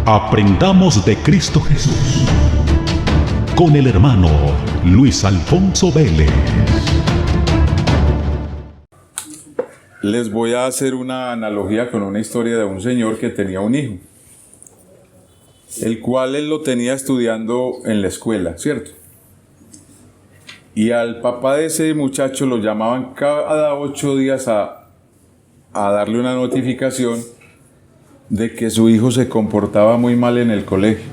Aprendamos de Cristo Jesús con el hermano Luis Alfonso Vélez. Les voy a hacer una analogía con una historia de un señor que tenía un hijo, el cual él lo tenía estudiando en la escuela, ¿cierto? Y al papá de ese muchacho lo llamaban cada 8 días a darle una notificación de que su hijo se comportaba muy mal en el colegio.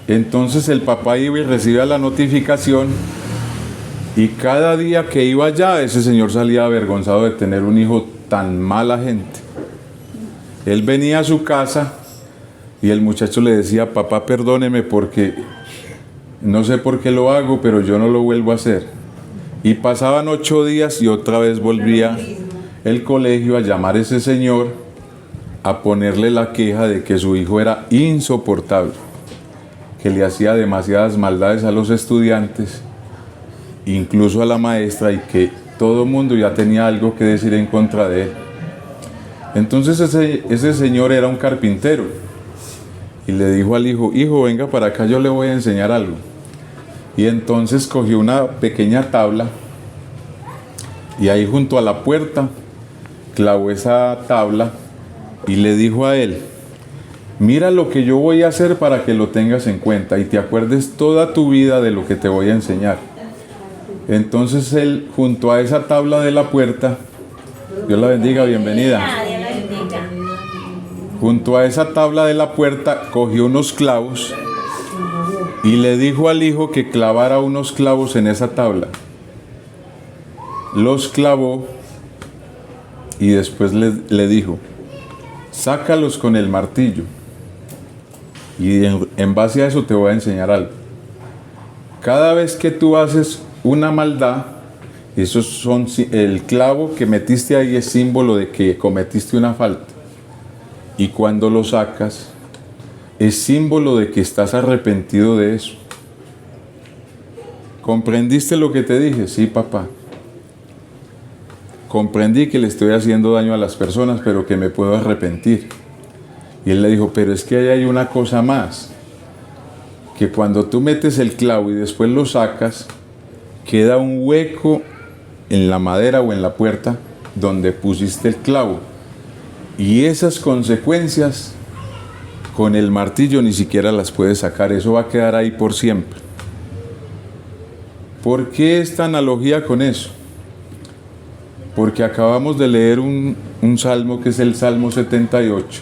Entonces el papá iba y recibía la notificación, y cada día que iba allá, ese señor salía avergonzado de tener un hijo tan mala gente. Él venía a su casa y el muchacho le decía: papá, perdóneme porque no sé por qué lo hago, pero yo no lo vuelvo a hacer. Y pasaban 8 días y otra vez volvía el colegio a llamar a ese señor a ponerle la queja de que su hijo era insoportable, que le hacía demasiadas maldades a los estudiantes, incluso a la maestra, y que todo el mundo ya tenía algo que decir en contra de él. Entonces ese señor era un carpintero y le dijo al hijo: hijo, venga para acá, yo le voy a enseñar algo. Y entonces cogió una pequeña tabla y ahí junto a la puerta clavó esa tabla y le dijo a él: mira lo que yo voy a hacer para que lo tengas en cuenta y te acuerdes toda tu vida de lo que te voy a enseñar. Entonces él, junto a esa tabla de la puerta, Dios la bendiga, bienvenida. Junto a esa tabla de la puerta cogió unos clavos y le dijo al hijo que clavara unos clavos en esa tabla. Los clavó y después le dijo: sácalos con el martillo, y en base a eso te voy a enseñar algo. Cada vez que tú haces una maldad, el clavo que metiste ahí es símbolo de que cometiste una falta, y cuando lo sacas es símbolo de que estás arrepentido de eso. ¿Comprendiste lo que te dije? Sí, papá. Comprendí que le estoy haciendo daño a las personas, pero que me puedo arrepentir. Y él le dijo: pero es que ahí hay una cosa más, que cuando tú metes el clavo y después lo sacas, queda un hueco en la madera o en la puerta donde pusiste el clavo, y esas consecuencias con el martillo ni siquiera las puedes sacar. Eso va a quedar ahí por siempre. ¿Por qué esta analogía con eso? Porque acabamos de leer un salmo que es el Salmo 78,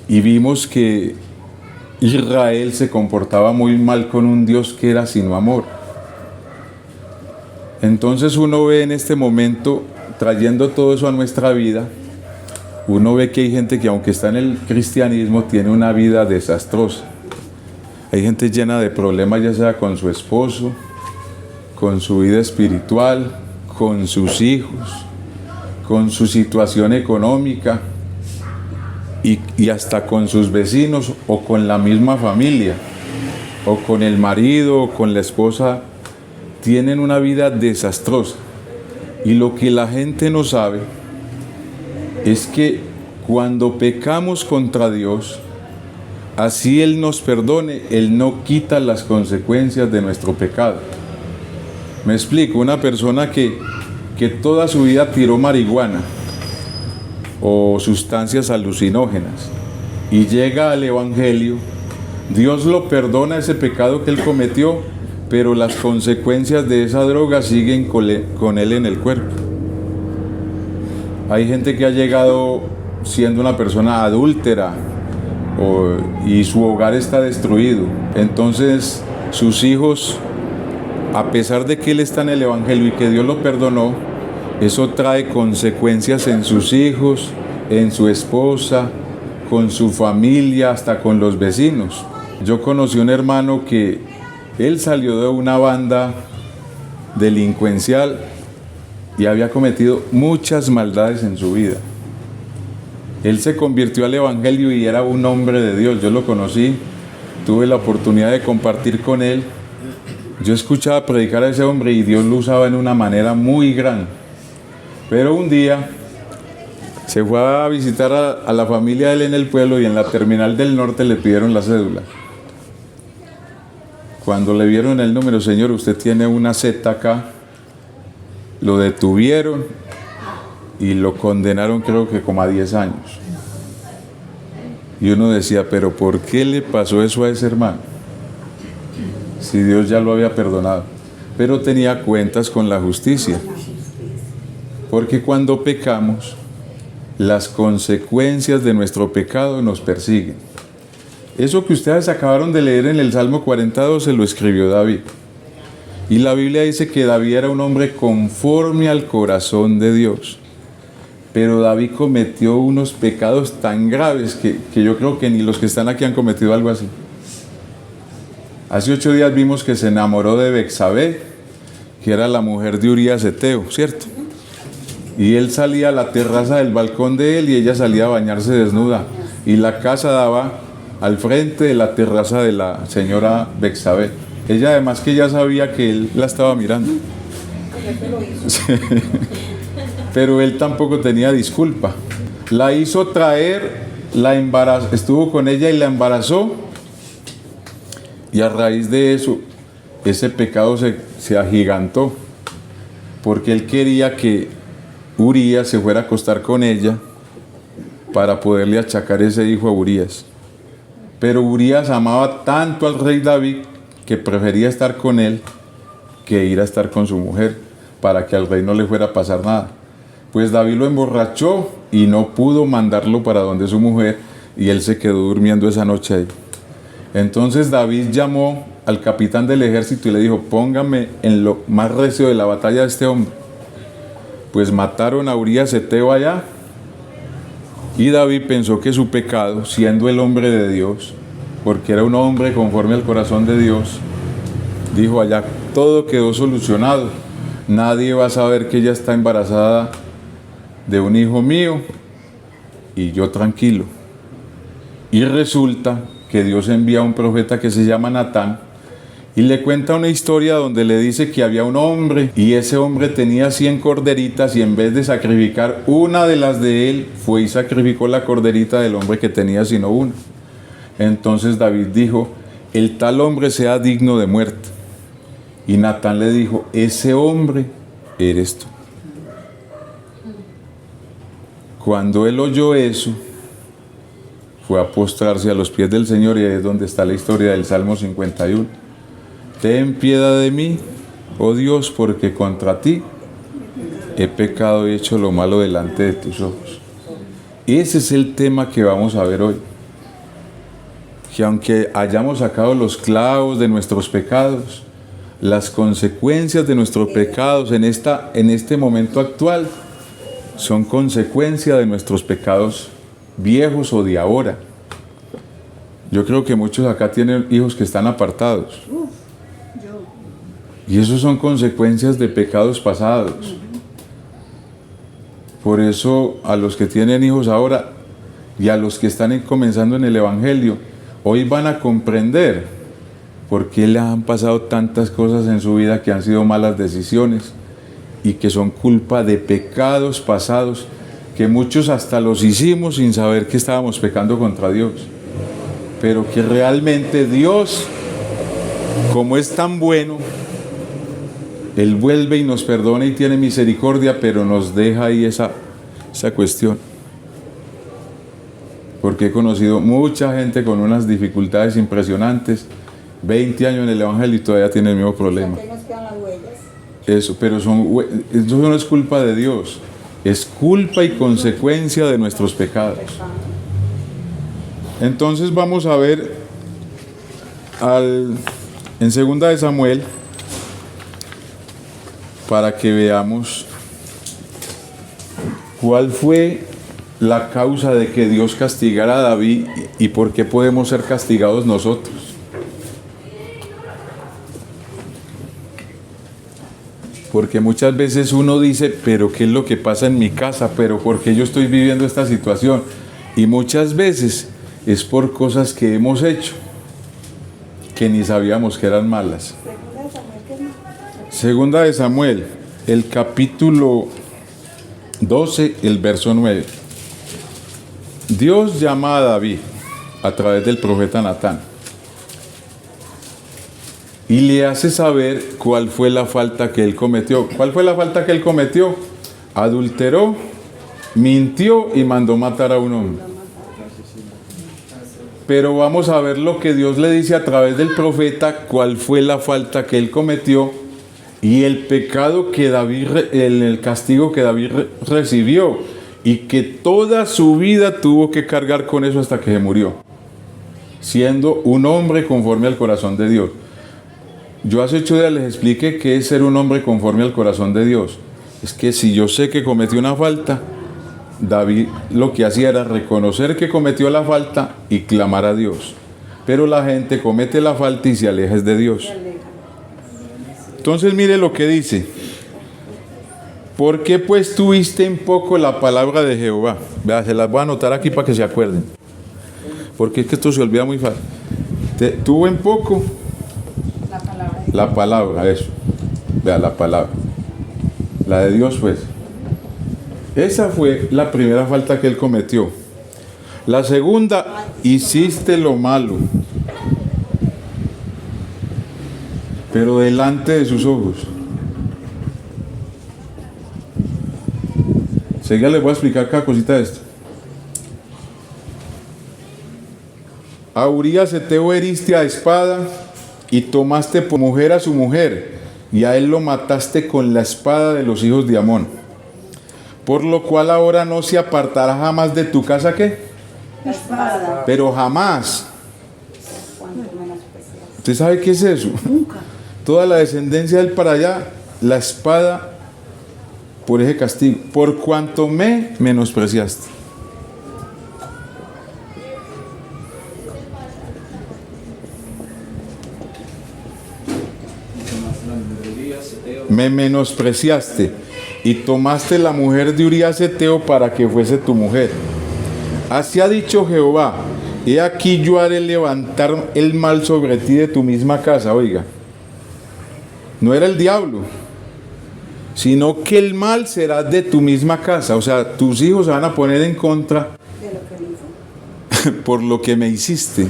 y vimos que Israel se comportaba muy mal con un Dios que era sino amor. Entonces uno ve en este momento, trayendo todo eso a nuestra vida, uno ve que hay gente que, aunque está en el cristianismo, tiene una vida desastrosa. Hay gente llena de problemas, ya sea con su esposo, con su vida espiritual, con sus hijos, con su situación económica y hasta con sus vecinos, o con la misma familia, o con el marido, o con la esposa. Tienen una vida desastrosa. Y lo que la gente no sabe es que cuando pecamos contra Dios, así Él nos perdone, Él no quita las consecuencias de nuestro pecado. Me explico: una persona que toda su vida tiró marihuana o sustancias alucinógenas y llega al Evangelio, Dios lo perdona ese pecado que él cometió, pero las consecuencias de esa droga siguen con él en el cuerpo. Hay gente que ha llegado siendo una persona adúltera y su hogar está destruido. Entonces sus hijos, a pesar de que él está en el Evangelio y que Dios lo perdonó, eso trae consecuencias en sus hijos, en su esposa, con su familia, hasta con los vecinos. Yo conocí un hermano que él salió de una banda delincuencial y había cometido muchas maldades en su vida. Él se convirtió al Evangelio y era un hombre de Dios. Yo lo conocí, tuve la oportunidad de compartir con él. Yo escuchaba predicar a ese hombre y Dios lo usaba en una manera muy grande. Pero un día Se fue a visitar a la familia de él en el pueblo y en la terminal del norte le pidieron la cédula. Cuando le vieron el número, señor, usted tiene una Z acá, lo detuvieron y lo condenaron creo que como a 10 años. Y uno decía, pero ¿por qué le pasó eso a ese hermano? Si Dios ya lo había perdonado. Pero tenía cuentas con la justicia. Porque cuando pecamos, las consecuencias de nuestro pecado nos persiguen. Eso que ustedes acabaron de leer en el Salmo 42 se lo escribió David. Y la Biblia dice que David era un hombre conforme al corazón de Dios. Pero David cometió unos pecados tan graves que yo creo que ni los que están aquí han cometido algo así. Hace 8 días vimos que se enamoró de Betsabé, que era la mujer de Urías Eteo, ¿cierto? Y él salía a la terraza del balcón de él y ella salía a bañarse desnuda. Y la casa daba al frente de la terraza de la señora Betsabé. Ella además que ya sabía que él la estaba mirando. Pero él tampoco tenía disculpa. La hizo traer, la embarazó, estuvo con ella y la embarazó. Y a raíz de eso, ese pecado se agigantó. Porque él quería que Urías se fuera a acostar con ella para poderle achacar ese hijo a Urías. Pero Urías amaba tanto al rey David que prefería estar con él que ir a estar con su mujer para que al rey no le fuera a pasar nada. Pues David lo emborrachó y no pudo mandarlo para donde su mujer y él se quedó durmiendo esa noche ahí. Entonces David llamó al capitán del ejército y le dijo, póngame en lo más recio de la batalla de este hombre. Pues mataron a Urías Eteo allá y David pensó que su pecado, siendo el hombre de Dios, porque era un hombre conforme al corazón de Dios, dijo allá, todo quedó solucionado, nadie va a saber que ella está embarazada de un hijo mío y yo tranquilo. Y resulta que Dios envía a un profeta que se llama Natán y le cuenta una historia donde le dice que había un hombre y ese hombre tenía 100 corderitas y en vez de sacrificar una de las de él, fue y sacrificó la corderita del hombre que tenía sino una. Entonces David dijo, el tal hombre sea digno de muerte. Y Natán le dijo, ese hombre eres tú. Cuando él oyó eso, fue a postrarse a los pies del Señor y ahí es donde está la historia del Salmo 51. Ten piedad de mí, oh Dios, porque contra ti he pecado y hecho lo malo delante de tus ojos. Ese es el tema que vamos a ver hoy. Que aunque hayamos sacado los clavos de nuestros pecados, las consecuencias de nuestros pecados en este momento actual son consecuencia de nuestros pecados viejos o de ahora. Yo creo que muchos acá tienen hijos que están apartados. Y eso son consecuencias de pecados pasados. Por eso a los que tienen hijos ahora y a los que están comenzando en el Evangelio, hoy van a comprender por qué le han pasado tantas cosas en su vida que han sido malas decisiones y que son culpa de pecados pasados que muchos hasta los hicimos sin saber que estábamos pecando contra Dios. Pero que realmente Dios, como es tan bueno, Él vuelve y nos perdona y tiene misericordia, pero nos deja ahí esa cuestión. Porque he conocido mucha gente con unas dificultades impresionantes, 20 años en el Evangelio y todavía tiene el mismo problema. O sea, que nos quedan las huellas. Eso, pero eso no es culpa de Dios, es culpa y consecuencia de nuestros pecados. Entonces vamos a ver en 2 de Samuel, para que veamos cuál fue la causa de que Dios castigara a David y por qué podemos ser castigados nosotros. Porque muchas veces uno dice, pero ¿qué es lo que pasa en mi casa? ¿Pero por qué yo estoy viviendo esta situación? Y muchas veces es por cosas que hemos hecho que ni sabíamos que eran malas. Segunda de Samuel, el capítulo 12, el verso 9. Dios llama a David a través del profeta Natán y le hace saber cuál fue la falta que él cometió. ¿Cuál fue la falta que él cometió? Adulteró, mintió y mandó matar a un hombre. Pero vamos a ver lo que Dios le dice a través del profeta, cuál fue la falta que él cometió y el pecado que David, el castigo que David recibió, y que toda su vida tuvo que cargar con eso hasta que se murió, siendo un hombre conforme al corazón de Dios. Yo hace 8 días les expliqué qué es ser un hombre conforme al corazón de Dios. Es que si yo sé que cometí una falta, David lo que hacía era reconocer que cometió la falta y clamar a Dios. Pero la gente comete la falta y se aleja de Dios. Entonces mire lo que dice. ¿Por qué pues tuviste en poco la palabra de Jehová? Vea, se las voy a anotar aquí para que se acuerden. Porque es que esto se olvida muy fácil. Tuvo en poco la palabra, eso. Vea, la palabra. La de Dios, pues. Esa fue la primera falta que él cometió. La segunda, hiciste lo malo, pero delante de sus ojos. Seguida les voy a explicar cada cosita de esto. A Urías Eteo heriste a espada y tomaste por mujer a su mujer, y a él lo mataste con la espada de los hijos de Amón. Por lo cual ahora no se apartará jamás de tu casa, ¿qué? La espada. Pero jamás. ¿Usted sabe qué es eso? Nunca. Toda la descendencia del para allá, la espada por ese castigo, por cuanto me menospreciaste. Me menospreciaste y tomaste la mujer de Urías Eteo para que fuese tu mujer. Así ha dicho Jehová: he aquí yo haré levantar el mal sobre ti de tu misma casa. Oiga, no era el diablo, sino que el mal será de tu misma casa. O sea, tus hijos se van a poner en contra De lo que hizo. por lo que me hiciste.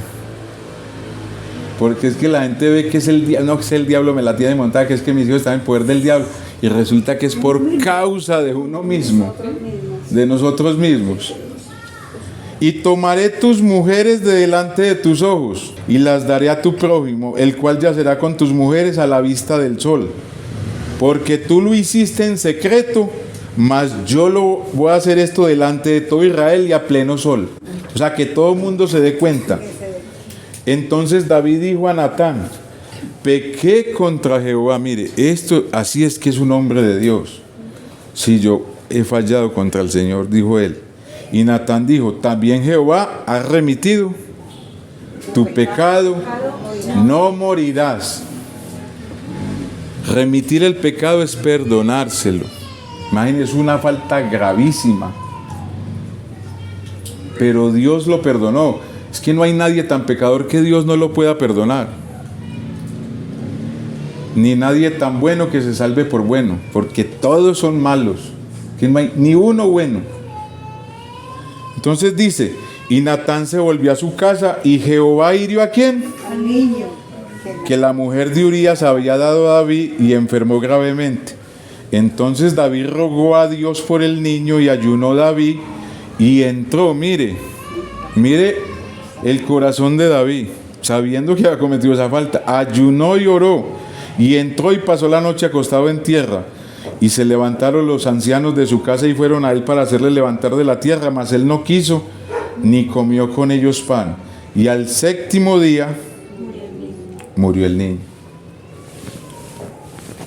Porque es que la gente ve que es el diablo, no, que es el diablo, me la tiene montada, que es que mis hijos están en poder del diablo. Y resulta que es por causa de uno mismo, de nosotros mismos. Y tomaré tus mujeres de delante de tus ojos, y las daré a tu prójimo, el cual yacerá con tus mujeres a la vista del sol. Porque tú lo hiciste en secreto, mas yo lo voy a hacer esto delante de todo Israel y a pleno sol. O sea, que todo el mundo se dé cuenta. Entonces David dijo a Natán: pequé contra Jehová. Mire, esto así es que es un hombre de Dios. Si yo he fallado contra el Señor, dijo él. Y Natán dijo: también Jehová ha remitido tu pecado, no morirás. Remitir el pecado es perdonárselo. Imagínense, es una falta gravísima. Pero Dios lo perdonó. Es que no hay nadie tan pecador que Dios no lo pueda perdonar. Ni nadie tan bueno que se salve por bueno, porque todos son malos. Que no hay ni uno bueno. Entonces dice: y Natán se volvió a su casa, y Jehová hirió ¿a quién? Al niño. Que la mujer de Urías había dado a David, y enfermó gravemente. Entonces David rogó a Dios por el niño, y ayunó David, y entró. Mire el corazón de David, sabiendo que había cometido esa falta, ayunó y oró, y entró y pasó la noche acostado en tierra. Y se levantaron los ancianos de su casa y fueron a él para hacerle levantar de la tierra, mas él no quiso, ni comió con ellos pan. Y al 7º día murió el niño.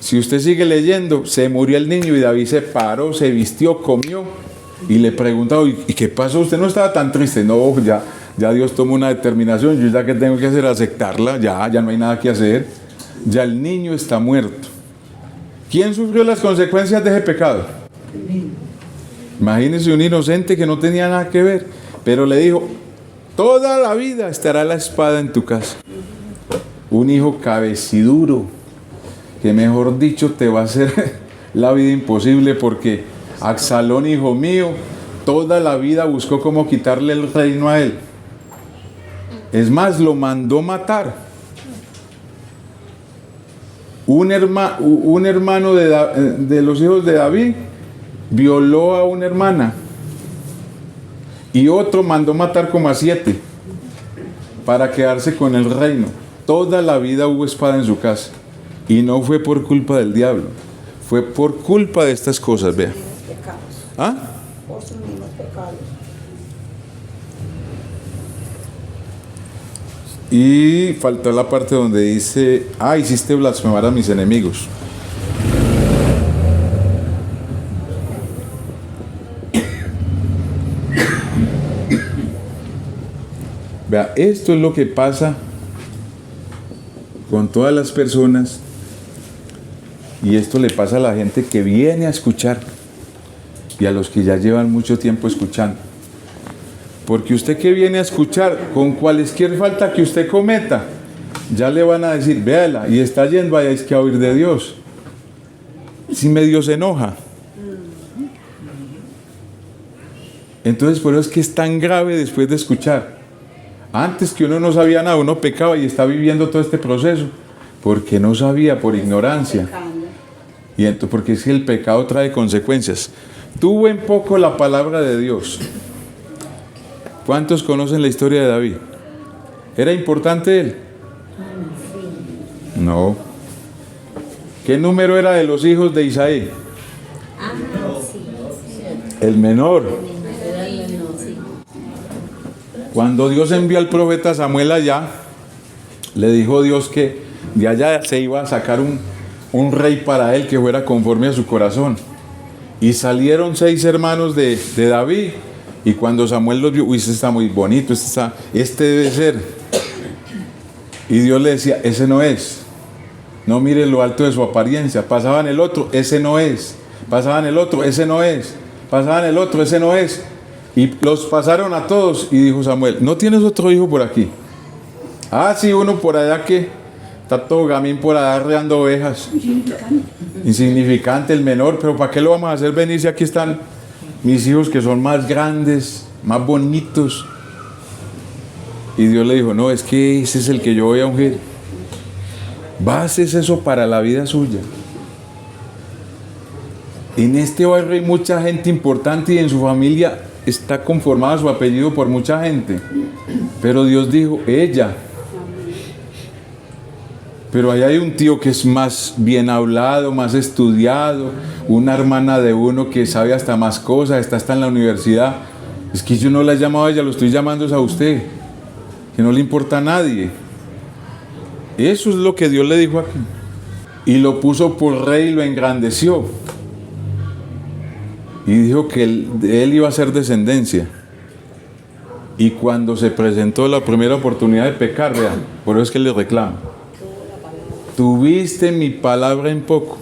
Si usted sigue leyendo, se murió el niño, y David se paró, se vistió, comió, y le preguntaba: ¿y qué pasó? ¿Usted no estaba tan triste? No, ya Dios tomó una determinación, yo ya que tengo que hacer, aceptarla, ya no hay nada que hacer. Ya el niño está muerto. ¿Quién sufrió las consecuencias de ese pecado? Imagínese un inocente que no tenía nada que ver, pero le dijo: toda la vida estará la espada en tu casa. Un hijo cabeciduro, que mejor dicho te va a hacer la vida imposible, porque Absalón, hijo mío, toda la vida buscó cómo quitarle el reino a él. Es más, lo mandó matar. Un hermano de los hijos de David violó a una hermana. Y otro mandó matar como a 7 para quedarse con el reino. Toda la vida hubo espada en su casa. Y no fue por culpa del diablo. Fue por culpa de estas cosas, vea. ¿Ah? Por sus mismos pecados. Y faltó la parte donde dice, hiciste blasfemar a mis enemigos. Vea, esto es lo que pasa con todas las personas, y esto le pasa a la gente que viene a escuchar y a los que ya llevan mucho tiempo escuchando. Porque usted que viene a escuchar, con cualquier falta que usted cometa, ya le van a decir, véala, y está yendo, allá es que a oír de Dios. Si medio se enoja. Entonces, por eso es que es tan grave después de escuchar. Antes que uno no sabía nada, uno pecaba y está viviendo todo este proceso porque no sabía, por ignorancia. Y entonces, porque es que el pecado trae consecuencias. Tuvo en poco la palabra de Dios. ¿Cuántos conocen la historia de David? ¿Era importante él? No. ¿Qué número era de los hijos de Isaí? El menor. Cuando Dios envió al profeta Samuel allá, le dijo Dios que de allá se iba a sacar un rey para él que fuera conforme a su corazón. Y salieron 6 hermanos de David, y cuando Samuel los vio, este está muy bonito, este debe ser. Y Dios le decía, ese no es. No mire lo alto de su apariencia. Pasaban el otro, ese no es. Pasaban el otro, ese no es. Pasaban el otro, ese no es. Y los pasaron a todos, y dijo Samuel, ¿no tienes otro hijo por aquí? Sí, uno por allá que está todo gamín por allá arreando ovejas. Insignificante el menor, pero ¿para qué lo vamos a hacer venir si aquí están mis hijos que son más grandes, más bonitos? Y Dios le dijo, no, es que ese es el que yo voy a ungir. Bases eso para la vida suya. En este barrio hay mucha gente importante y en su familia está conformada su apellido por mucha gente, pero Dios dijo, ella. Pero ahí hay un tío que es más bien hablado, más estudiado, una hermana de uno que sabe hasta más cosas, está en la universidad. Es que yo no la he llamado a ella, lo estoy llamando a usted, que no le importa a nadie. Eso es lo que Dios le dijo aquí. Y lo puso por rey y lo engrandeció. Y dijo que de él iba a ser descendencia. Y cuando se presentó la primera oportunidad de pecar, vean, por eso es que le reclama. Tuviste mi palabra en poco.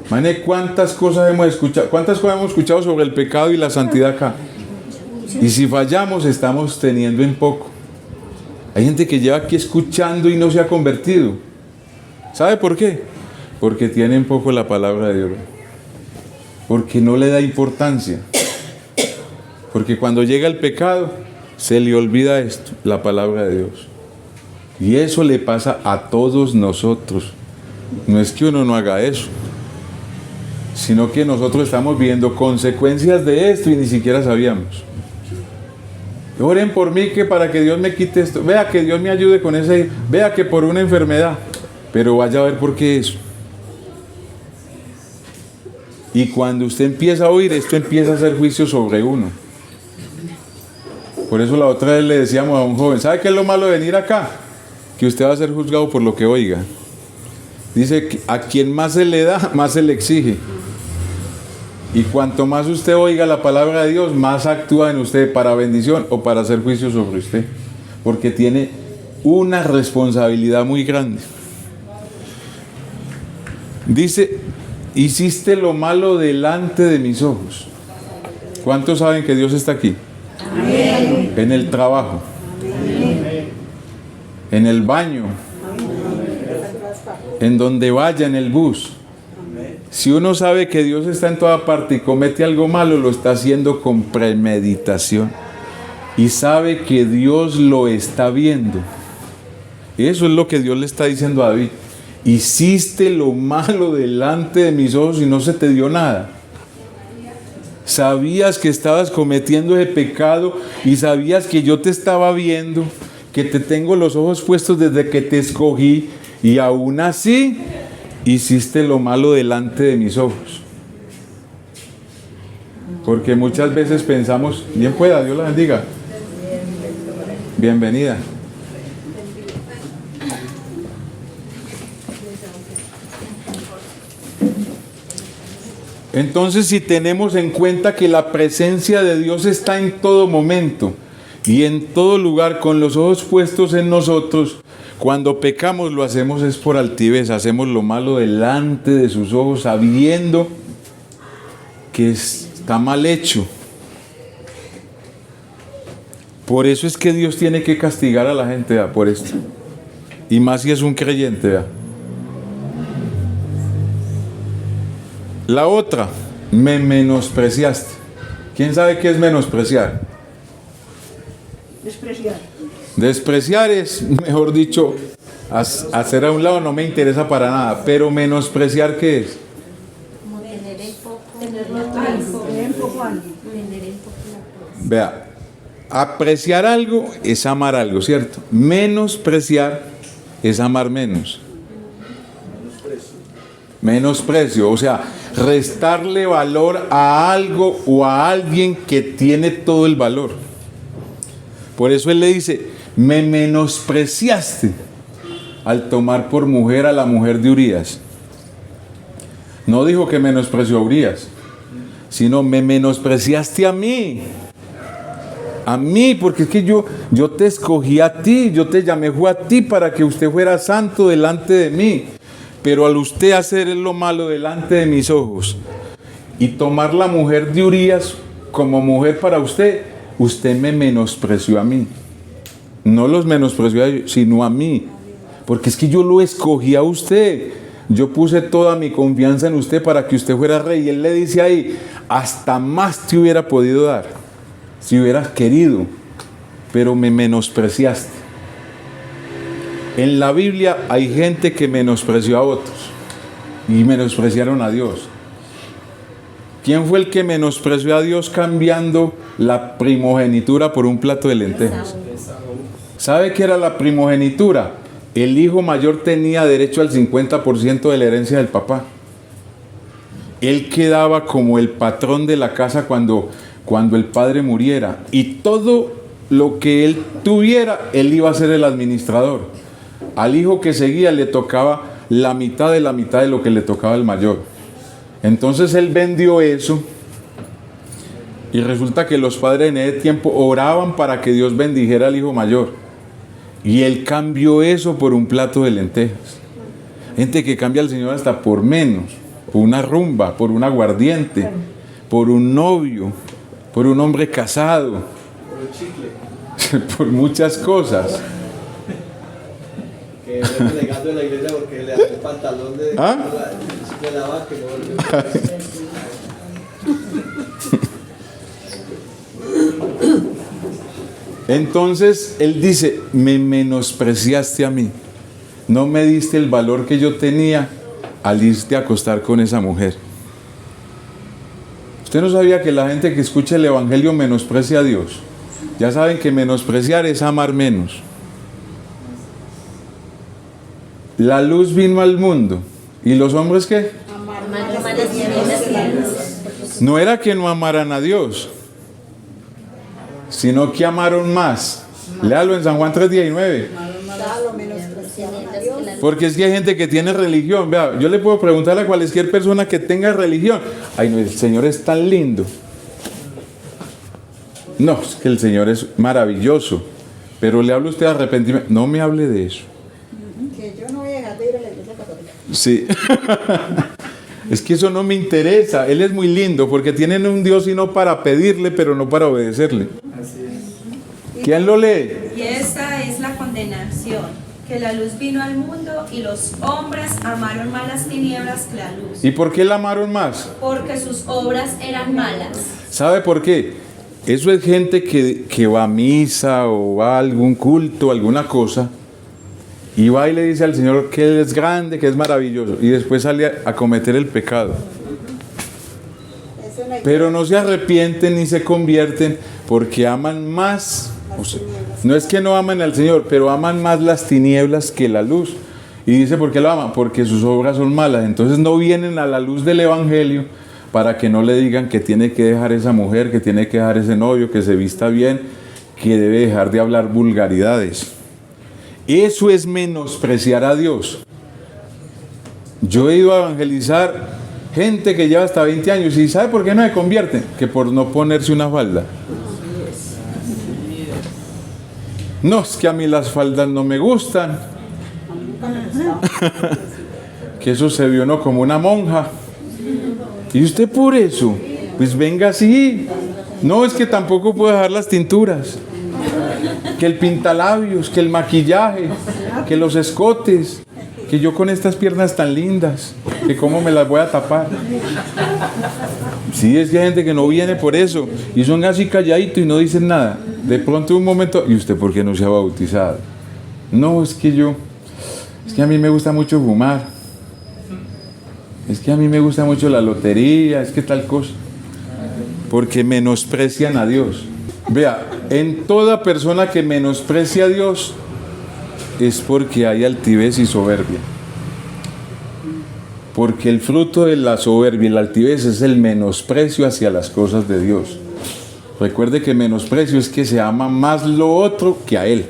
Mane, ¿cuántas cosas hemos escuchado sobre el pecado y la santidad acá? Y si fallamos, estamos teniendo en poco. Hay gente que lleva aquí escuchando y no se ha convertido. ¿Sabe por qué? Porque tiene en poco la palabra de Dios. Porque no le da importancia. Porque cuando llega el pecado, se le olvida esto, la palabra de Dios. Y eso le pasa a todos nosotros. No es que uno no haga eso, sino que nosotros estamos viendo consecuencias de esto y ni siquiera sabíamos. Oren por mí que para que Dios me quite esto. Vea que Dios me ayude con ese. Vea que por una enfermedad. Pero vaya a ver por qué eso. Y cuando usted empieza a oír, esto empieza a hacer juicio sobre uno. Por eso la otra vez le decíamos a un joven, ¿sabe qué es lo malo de venir acá? Que usted va a ser juzgado por lo que oiga. Dice que a quien más se le da, más se le exige. Y cuanto más usted oiga la palabra de Dios, más actúa en usted para bendición o para hacer juicio sobre usted. Porque tiene una responsabilidad muy grande. Dice, hiciste lo malo delante de mis ojos. ¿Cuántos saben que Dios está aquí? Amén. En el trabajo. Amén. En el baño. Amén. En donde vaya, en el bus. Amén. Si uno sabe que Dios está en toda parte y comete algo malo, lo está haciendo con premeditación. Y sabe que Dios lo está viendo. Eso es lo que Dios le está diciendo a David. Hiciste lo malo delante de mis ojos y no se te dio nada. Sabías que estabas cometiendo ese pecado y sabías que yo te estaba viendo, que te tengo los ojos puestos desde que te escogí y aún así hiciste lo malo delante de mis ojos. Porque muchas veces pensamos, bien pueda, Dios la bendiga. Bienvenida. Entonces, si tenemos en cuenta que la presencia de Dios está en todo momento y en todo lugar con los ojos puestos en nosotros, cuando pecamos lo hacemos es por altivez, hacemos lo malo delante de sus ojos sabiendo que está mal hecho. Por eso es que Dios tiene que castigar a la gente, ¿verdad? Por esto. Y más si es un creyente, ¿verdad? La otra, me menospreciaste. ¿Quién sabe qué es menospreciar? Despreciar. Despreciar es, mejor dicho, hacer a un lado no me interesa para nada. Pero menospreciar, ¿qué es? Como tener en poco, Tener poco ánimo. Vea, apreciar algo es amar algo, ¿cierto? Menospreciar es amar menos. Menosprecio, o sea, restarle valor a algo o a alguien que tiene todo el valor. Por eso él le dice, me menospreciaste al tomar por mujer a la mujer de Urías. No dijo que menospreció a Urías, sino me menospreciaste a mí. A mí, porque es que yo te escogí a ti, yo te llamé fue a ti para que usted fuera santo delante de mí. Pero al usted hacer lo malo delante de mis ojos y tomar la mujer de Urías como mujer para usted, usted me menospreció a mí. No los menospreció a ellos, sino a mí. Porque es que yo lo escogí a usted. Yo puse toda mi confianza en usted para que usted fuera rey. Y él le dice ahí, hasta más te hubiera podido dar, si hubieras querido, pero me menospreciaste. En la Biblia hay gente que menospreció a otros y menospreciaron a Dios. ¿Quién fue el que menospreció a Dios cambiando la primogenitura por un plato de lentejas? ¿Sabe qué era la primogenitura? El hijo mayor tenía derecho al 50% de la herencia del papá. Él quedaba como el patrón de la casa cuando el padre muriera. Y todo lo que él tuviera, él iba a ser el administrador. Al hijo que seguía le tocaba la mitad de lo que le tocaba al mayor. Entonces él vendió eso y resulta que los padres en ese tiempo oraban para que Dios bendijera al hijo mayor. Y él cambió eso por un plato de lentejas. Gente que cambia al Señor hasta por menos, por una rumba, por un aguardiente, por un novio, por un hombre casado, por muchas cosas. Que es relegando de la iglesia porque le hace el pantalón de la vaca Entonces él dice, me menospreciaste a mí, no me diste el valor que yo tenía al irte a acostar con esa mujer. ¿Usted no sabía que la gente que escucha el evangelio menosprecia a Dios? Ya saben que menospreciar es amar menos. La luz vino al mundo. ¿Y los hombres qué? No era que no amaran a Dios, sino que amaron más. Léalo en San Juan 3:19. Porque es que hay gente que tiene religión. Vea, yo le puedo preguntar a cualquier persona que tenga religión. Ay, no, el Señor es tan lindo. No, es que el Señor es maravilloso. Pero le habla usted de arrepentimiento. No me hable de eso. Que yo no voy a dejar de ir a la iglesia católica. Sí. Es que eso no me interesa. Él es muy lindo porque tienen un Dios sino para pedirle, pero no para obedecerle. ¿Quién lo lee? Y esta es la condenación, que la luz vino al mundo y los hombres amaron más las tinieblas que la luz, ¿Y por qué la amaron más? porque sus obras eran malas. ¿Sabe por qué? Eso es gente que va a misa o va a algún culto, alguna cosa, y va y le dice al Señor que Él es grande, que es maravilloso, y después sale a cometer el pecado. Eso no hay Pero no se arrepienten ni se convierten porque aman más. O sea, no es que no aman al Señor, pero aman más las tinieblas que la luz. Y dice, ¿por qué lo aman? Porque sus obras son malas. Entonces no vienen a la luz del Evangelio para que no le digan que tiene que dejar esa mujer, que tiene que dejar ese novio, que se vista bien, que debe dejar de hablar vulgaridades. Eso es menospreciar a Dios. Yo he ido a evangelizar gente que lleva hasta 20 años y ¿sabe por qué no se convierten? Que por no ponerse una falda. No, es que a mí las faldas no me gustan. Que eso se vio no como una monja. ¿Y usted por eso? Pues venga así. No, es que tampoco puedo dejar las tinturas. Que el pintalabios, que el maquillaje, que los escotes. Que yo con estas piernas tan lindas, que cómo me las voy a tapar. Sí, es que hay gente que no viene por eso. Y son así calladitos y no dicen nada. De pronto un momento, ¿y usted por qué no se ha bautizado? No, es que a mí me gusta mucho fumar. Es que a mí me gusta mucho la lotería, es que tal cosa. Porque menosprecian a Dios. Vea, en toda persona que menosprecia a Dios es porque hay altivez y soberbia. Porque el fruto de la soberbia y la altivez es el menosprecio hacia las cosas de Dios. Recuerde que menosprecio es que se ama más lo otro que a Él.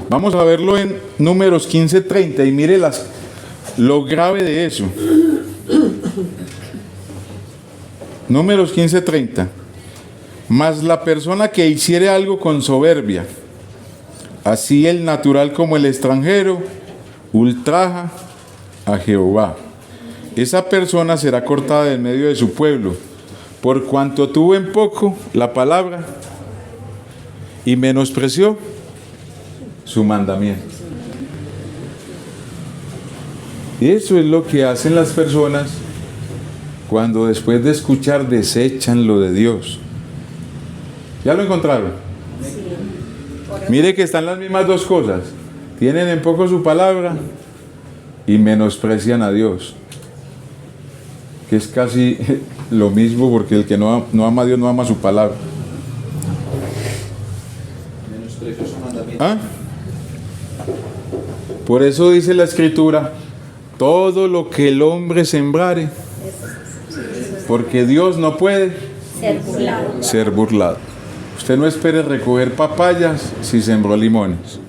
Vamos a verlo en Números 15:30 y mire lo grave de eso. Números 15:30. Mas la persona que hiciere algo con soberbia, así el natural como el extranjero, ultraja a Jehová. Esa persona será cortada del medio de su pueblo, por cuanto tuvo en poco la palabra y menospreció su mandamiento. Eso es lo que hacen las personas cuando después de escuchar desechan lo de Dios. ¿Ya lo encontraron? Mire que están las mismas dos cosas. Tienen en poco su palabra y menosprecian a Dios. Que es casi lo mismo, porque el que no ama a Dios no ama su palabra. Menosprecio su mandamiento. ¿Ah? Por eso dice la Escritura, todo lo que el hombre sembrare, porque Dios no puede ser burlado. Usted no espere recoger papayas si sembró limones.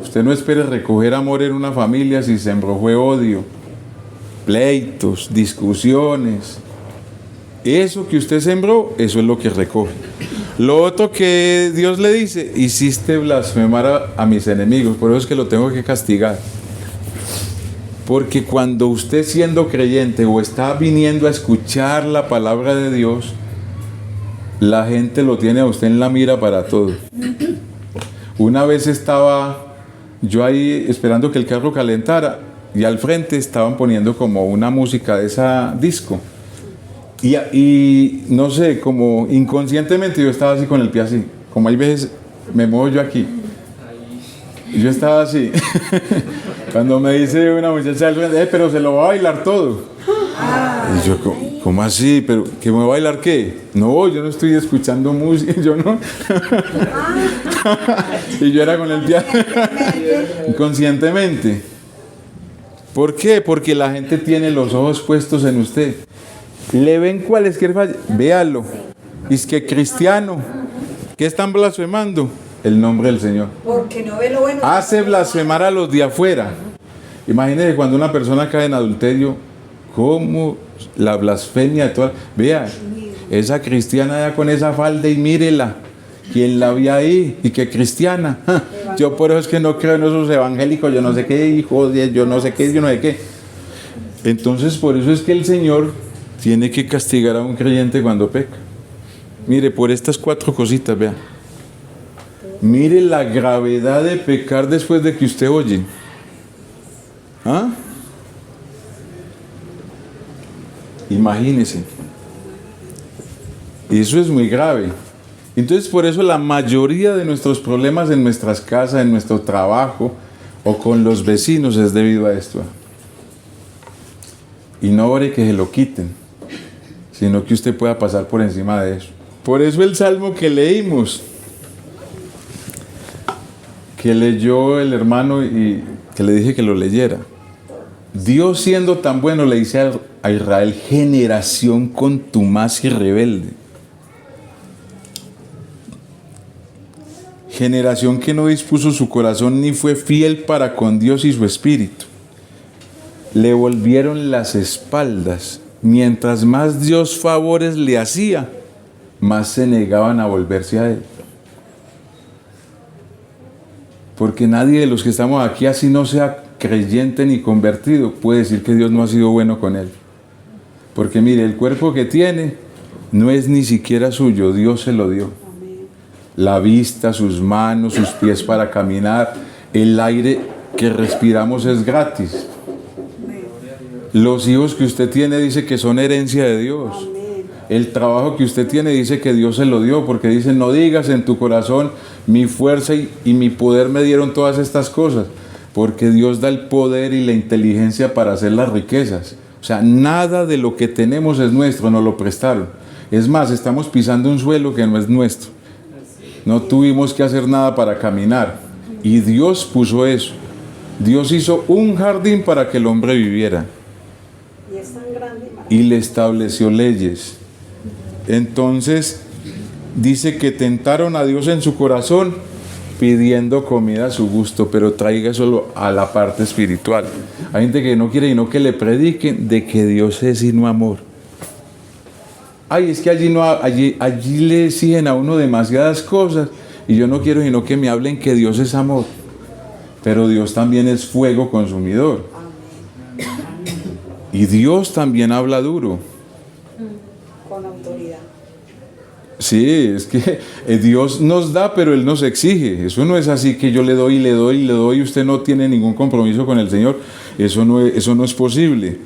Usted no espere recoger amor en una familia si sembró fue odio, pleitos, discusiones. Eso que usted sembró, eso es lo que recoge. Lo otro que Dios le dice, hiciste blasfemar a mis enemigos, por eso es que lo tengo que castigar. Porque cuando usted siendo creyente o está viniendo a escuchar la palabra de Dios, la gente lo tiene a usted en la mira para todo. Una vez estaba yo ahí esperando que el carro calentara y al frente estaban poniendo como una música de esa disco. Y no sé, como inconscientemente yo estaba así con el pie así, como hay veces me muevo yo aquí. Y yo estaba así. Cuando me dice una muchacha al frente, pero se lo va a bailar todo. Y yo, ¿cómo así? ¿Pero que me va a bailar qué? No, yo no estoy escuchando música, yo no. Y yo era con el piano. Inconscientemente. ¿Por qué? Porque la gente tiene los ojos puestos en usted. Le ven cualquier falla, véalo. Y es que cristiano, ¿qué están blasfemando? El nombre del Señor. Porque no ve lo bueno. Hace blasfemar a los de afuera. Imagínese cuando una persona cae en adulterio, cómo la blasfemia de toda. Vea, esa cristiana ya con esa falda y mírela. ¿Quién la vio ahí? ¿Y qué cristiana? Yo por eso es que no creo en esos evangélicos, yo no sé qué, hijo de yo no sé qué, yo no sé qué. Entonces por eso es que el Señor tiene que castigar a un creyente cuando peca. Mire, por estas 4 cositas, vea. Mire la gravedad de pecar después de que usted oye. ¿Ah? Imagínese. Eso es muy grave. Entonces, por eso la mayoría de nuestros problemas en nuestras casas, en nuestro trabajo o con los vecinos es debido a esto. Y no ore que se lo quiten, sino que usted pueda pasar por encima de eso. Por eso el salmo que leímos, que leyó el hermano y que le dije que lo leyera. Dios, siendo tan bueno, le dice a Israel: generación contumaz y rebelde. Generación que no dispuso su corazón ni fue fiel para con Dios y su espíritu. Le volvieron las espaldas. Mientras más Dios favores le hacía, más se negaban a volverse a Él. Porque nadie de los que estamos aquí, así no sea creyente ni convertido, puede decir que Dios no ha sido bueno con él. Porque mire, el cuerpo que tiene no es ni siquiera suyo, Dios se lo dio. La vista, sus manos, sus pies para caminar, el aire que respiramos es gratis. Los hijos que usted tiene dice que son herencia de Dios. El trabajo que usted tiene dice que Dios se lo dio, porque dice: no digas en tu corazón, mi fuerza y mi poder me dieron todas estas cosas, porque Dios da el poder y la inteligencia para hacer las riquezas. O sea, nada de lo que tenemos es nuestro, nos lo prestaron. Es más, estamos pisando un suelo que no es nuestro. No tuvimos que hacer nada para caminar, y Dios puso eso. Dios hizo un jardín para que el hombre viviera, Y es tan grande y le estableció leyes. Entonces dice que tentaron a Dios en su corazón pidiendo comida a su gusto, pero traiga eso a la parte espiritual. Hay gente que no quiere sino que le prediquen de que Dios es sino amor. Ay, es que allí le exigen a uno demasiadas cosas, y yo no quiero sino que me hablen que Dios es amor. Pero Dios también es fuego consumidor. Y Dios también habla duro. con autoridad. Sí, es que Dios nos da, pero Él nos exige. Eso no es así que yo le doy, y usted no tiene ningún compromiso con el Señor. Eso no es posible.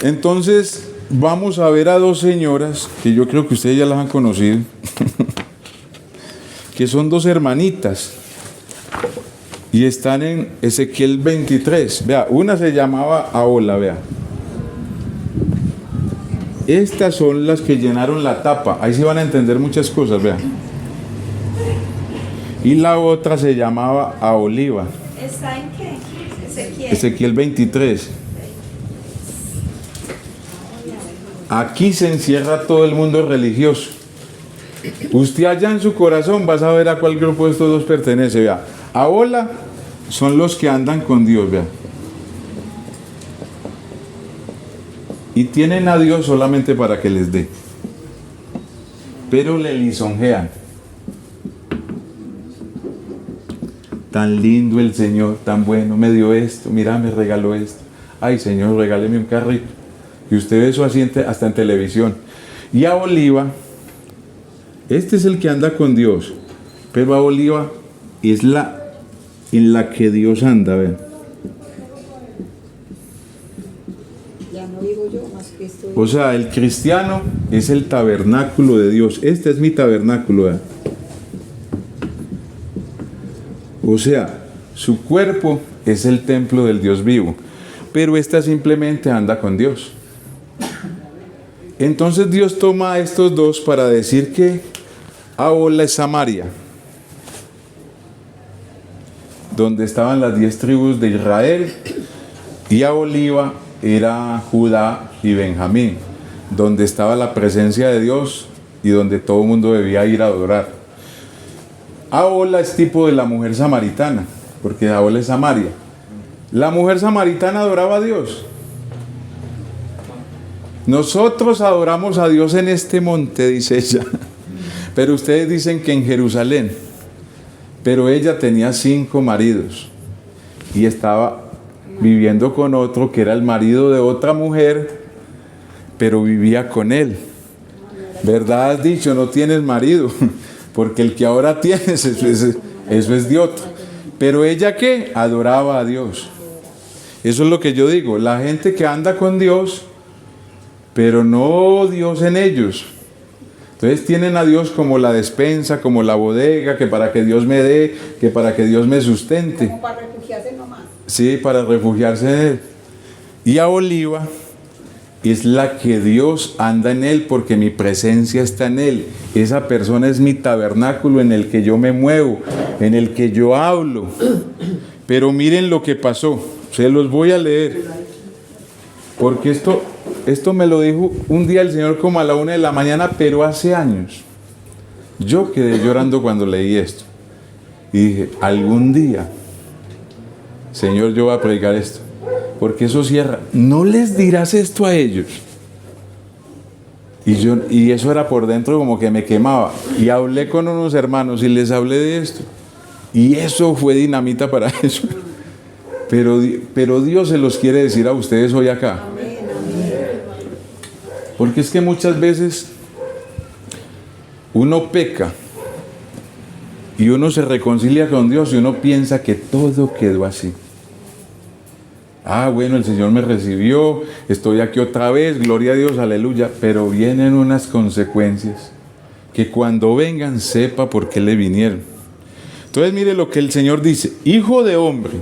Entonces, vamos a ver a dos señoras, que yo creo que ustedes ya las han conocido, que son dos hermanitas, y están en Ezequiel 23. Vea, una se llamaba Ahola, vea. Estas son las que llenaron la tapa. Ahí se van a entender muchas cosas, vean. Y la otra se llamaba Aholiba. ¿Está en qué? Ezequiel. Ezequiel 23. Aquí se encierra todo el mundo religioso. Usted allá en su corazón va a saber a cuál grupo de estos dos pertenece. Vea, Ahola son los que andan con Dios, vea. Y tienen a Dios solamente para que les dé. Pero le lisonjean. Tan lindo el Señor, tan bueno, me dio esto, mira, me regaló esto. Ay, Señor, regáleme un carrito. Y usted ve eso así hasta en televisión. Y Aholiba, este es el que anda con Dios. Pero Aholiba es la en la que Dios anda, vean. Ya no digo yo, más Cristo. O sea, el cristiano es el tabernáculo de Dios. Este es mi tabernáculo, ¿verdad? O sea, su cuerpo es el templo del Dios vivo, pero esta simplemente anda con Dios. Entonces Dios toma a estos dos para decir que Ahola es Samaria, donde estaban las 10 tribus de Israel, y Aholiba era Judá y Benjamín, donde estaba la presencia de Dios y donde todo el mundo debía ir a adorar. Ahola es tipo de la mujer samaritana, porque Ahola es Samaria. La mujer samaritana adoraba a Dios. Nosotros adoramos a Dios en este monte, dice ella, pero ustedes dicen que en Jerusalén. Pero ella tenía 5 maridos y estaba viviendo con otro que era el marido de otra mujer, pero vivía con él. ¿Verdad has dicho? No tienes marido. porque el que ahora tienes, eso es de otro. Pero ella, ¿qué? Adoraba a Dios. Eso es lo que yo digo, la gente que anda con Dios, pero no Dios en ellos. Entonces tienen a Dios como la despensa, como la bodega, que para que Dios me dé, que para que Dios me sustente. Como para refugiarse nomás. Sí, para refugiarse en Él. Y a Oliva es la que Dios anda en Él porque mi presencia está en Él. Esa persona es mi tabernáculo en el que yo me muevo, en el que yo hablo. Pero miren lo que pasó, se los voy a leer. Porque esto me lo dijo un día el Señor como a la 1 de la mañana, pero hace años. Yo quedé llorando cuando leí esto. Y dije, algún día, Señor, yo voy a predicar esto. Porque eso cierra. No les dirás esto a ellos. Y eso era por dentro como que me quemaba. Y hablé con unos hermanos y les hablé de esto. Y eso fue dinamita para eso. Pero Dios se los quiere decir a ustedes hoy acá. Porque es que muchas veces uno peca y uno se reconcilia con Dios y uno piensa que todo quedó así. Ah, bueno, el Señor me recibió, estoy aquí otra vez, gloria a Dios, aleluya. Pero vienen unas consecuencias que cuando vengan sepa por qué le vinieron. Entonces mire lo que el Señor dice: hijo de hombre,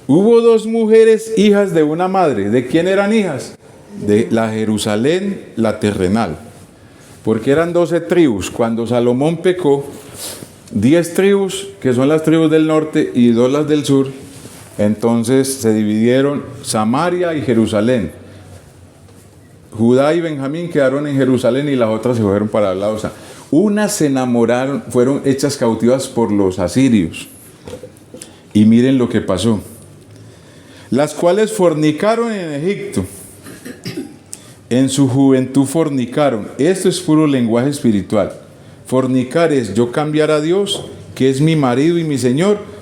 hubo 2 mujeres hijas de una madre. ¿De quién eran hijas? De la Jerusalén, la terrenal. Porque eran 12 tribus. Cuando Salomón pecó, 10 tribus, que son las tribus del norte, y 2 las del sur. Entonces se dividieron Samaria y Jerusalén. Judá y Benjamín quedaron en Jerusalén y las otras se fueron para el lado. O sea, unas se enamoraron, fueron hechas cautivas por los asirios. Y miren lo que pasó. Las cuales fornicaron en Egipto. En su juventud fornicaron. Esto es puro lenguaje espiritual. Fornicar es yo cambiar a Dios, que es mi marido y mi Señor,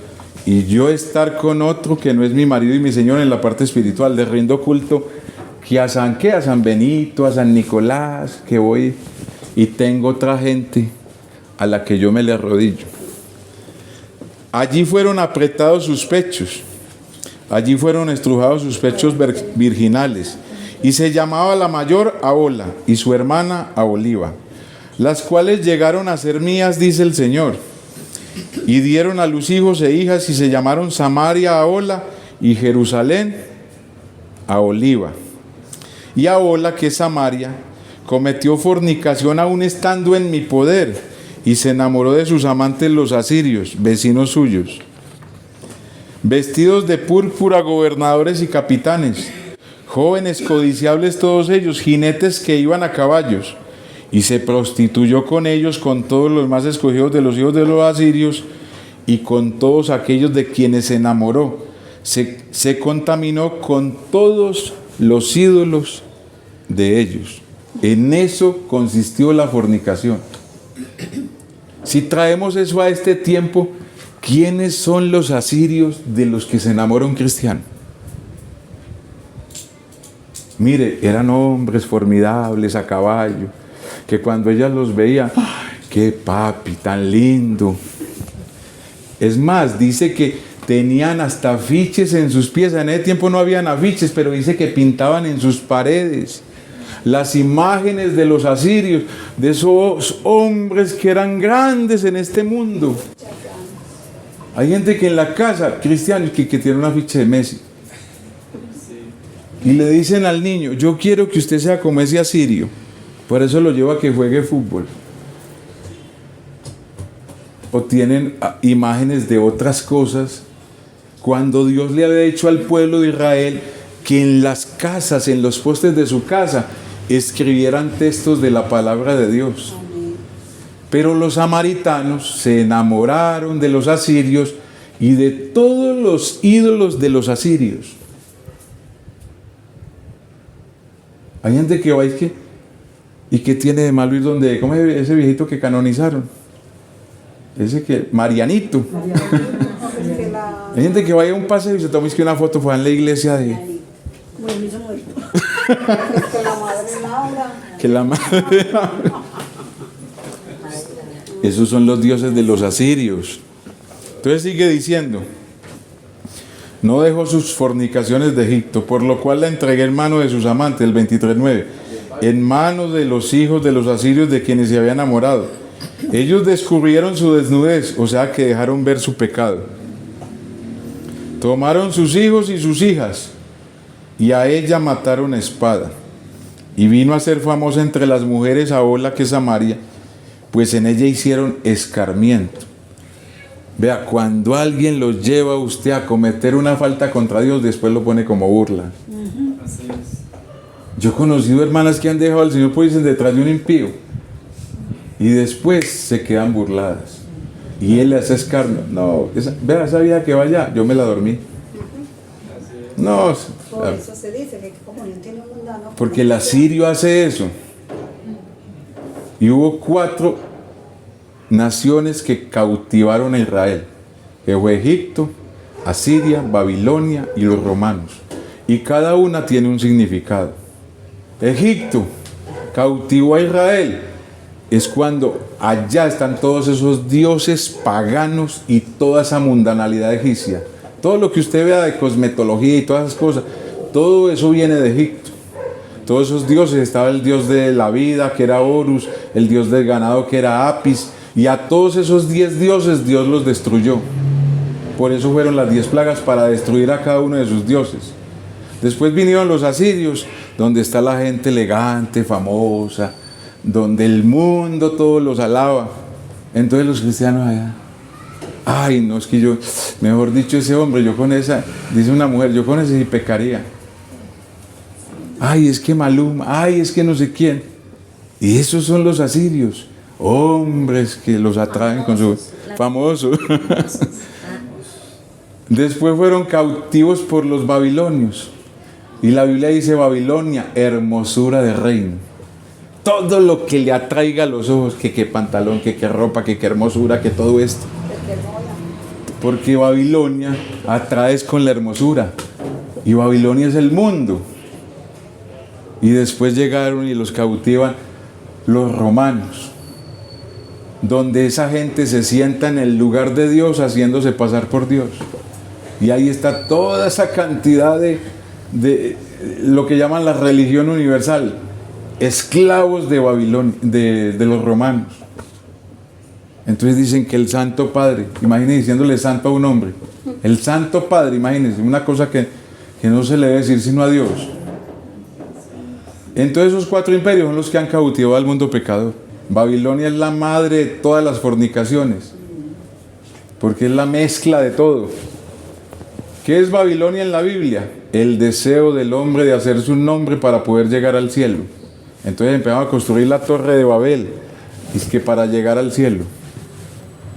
y yo estar con otro que no es mi marido y mi Señor en la parte espiritual. Le rindo culto que a San Benito, a San Nicolás, que voy y tengo otra gente a la que yo me le arrodillo. Allí fueron apretados sus pechos, allí fueron estrujados sus pechos virginales, y se llamaba la mayor Ahola y su hermana Aholiba, las cuales llegaron a ser mías, dice el Señor. Y dieron a luz hijos e hijas, y se llamaron Samaria Ahola y Jerusalén Aholiba. Y Ahola, que es Samaria, cometió fornicación aún estando en mi poder, y se enamoró de sus amantes los asirios, vecinos suyos, vestidos de púrpura, gobernadores y capitanes, jóvenes codiciables todos ellos, jinetes que iban a caballos. Y se prostituyó con ellos, con todos los más escogidos de los hijos de los asirios, y con todos aquellos de quienes se enamoró. Se contaminó con todos los ídolos de ellos. En eso consistió la fornicación. Si traemos eso a este tiempo, ¿quiénes son los asirios de los que se enamora un cristiano? Mire, eran hombres formidables a caballo, que cuando ella los veía, ¡ay, qué papi, tan lindo! Es más, dice que tenían hasta afiches en sus pies. En ese tiempo no habían afiches, pero dice que pintaban en sus paredes las imágenes de los asirios, de esos hombres que eran grandes en este mundo. Hay gente que en la casa, cristianos, que tiene un afiche de Messi. Y le dicen al niño, yo quiero que usted sea como ese asirio. Por eso lo lleva a que juegue fútbol. O tienen imágenes de otras cosas, cuando Dios le había dicho al pueblo de Israel que en las casas, en los postes de su casa, escribieran textos de la palabra de Dios. Pero los samaritanos se enamoraron de los asirios y de todos los ídolos de los asirios. Hay gente que va y que tiene de malo ir donde, ¿cómo es ese viejito que canonizaron? Ese que, Marianito. Hay gente que vaya a un paseo y se toma una foto, fue en la iglesia de... Que la madre Laura. Que la madre... Esos son los dioses de los asirios. Entonces sigue diciendo: no dejó sus fornicaciones de Egipto, por lo cual la entregué en mano de sus amantes, el 23:9, en manos de los hijos de los asirios de quienes se había enamorado. Ellos descubrieron su desnudez, o sea que dejaron ver su pecado. Tomaron sus hijos y sus hijas, y a ella mataron a espada. Y vino a ser famosa entre las mujeres Ahola, que es Samaria, pues en ella hicieron escarmiento. Vea, cuando alguien lo lleva a usted a cometer una falta contra Dios, después lo pone como burla. Yo he conocido hermanas que han dejado al Señor por irse detrás de un impío y después se quedan burladas y él le hace escarnio. No, vea, esa vida que vaya, yo me la dormí. No, Por eso se dice que comunión tiene un mundano. porque el asirio hace eso. Y hubo 4 naciones que cautivaron a Israel, que fue Egipto, Asiria, Babilonia y los romanos, y cada una tiene un significado. Egipto cautivó a Israel, es cuando allá están todos esos dioses paganos y toda esa mundanalidad egipcia, todo lo que usted vea de cosmetología y todas esas cosas, todo eso viene de Egipto. Todos esos dioses, estaba el dios de la vida que era Horus, el dios del ganado que era Apis, y a todos esos 10 dioses Dios los destruyó. Por eso fueron las 10 plagas, para destruir a cada uno de sus dioses. Después vinieron los asirios, donde está la gente elegante, famosa, donde el mundo todos los alaba. Entonces los cristianos allá, ay, no, es que yo, mejor dicho, ese hombre, yo con esa, dice una mujer, yo con ese sí pecaría. Ay, es que Maluma, ay, es que no sé quién. Y esos son los asirios, hombres que los atraen con su famoso. Después fueron cautivos por los babilonios. Y la Biblia dice: Babilonia, hermosura de reino. Todo lo que le atraiga a los ojos, que qué pantalón, que qué ropa, que qué hermosura, que todo esto. Porque Babilonia atraes con la hermosura. Y Babilonia es el mundo. Y después llegaron y los cautivan los romanos, donde esa gente se sienta en el lugar de Dios haciéndose pasar por Dios. Y ahí está toda esa cantidad de lo que llaman la religión universal, esclavos de Babilonia, de los romanos. Entonces dicen que el Santo Padre, imagínense diciéndole santo a un hombre, el Santo Padre, imagínense, una cosa que no se le debe decir sino a Dios. Entonces esos 4 imperios son los que han cautivado al mundo pecador. Babilonia es la madre de todas las fornicaciones, porque es la mezcla de todo. ¿Qué es Babilonia en la Biblia? El deseo del hombre de hacerse un nombre para poder llegar al cielo. Entonces empezamos a construir la torre de Babel, es que para llegar al cielo,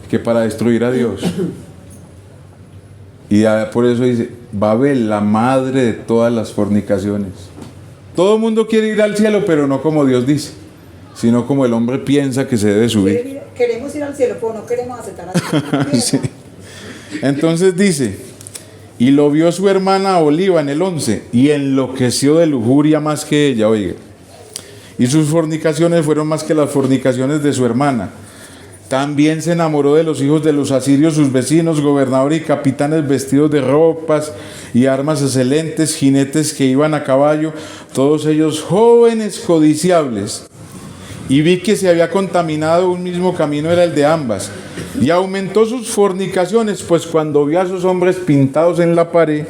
que para destruir a Dios. Y por eso dice, Babel, la madre de todas las fornicaciones. Todo el mundo quiere ir al cielo, pero no como Dios dice, sino como el hombre piensa que se debe subir. Queremos ir al cielo, pero no queremos aceptar a Dios. Sí. Entonces dice: y lo vio su hermana Oliva en el 11, y enloqueció de lujuria más que ella, oiga. Y sus fornicaciones fueron más que las fornicaciones de su hermana. También se enamoró de los hijos de los asirios, sus vecinos, gobernadores y capitanes vestidos de ropas y armas excelentes, jinetes que iban a caballo, todos ellos jóvenes codiciables. Y vi que se había contaminado un mismo camino, era el de ambas. Y aumentó sus fornicaciones, pues cuando vio a esos hombres pintados en la pared,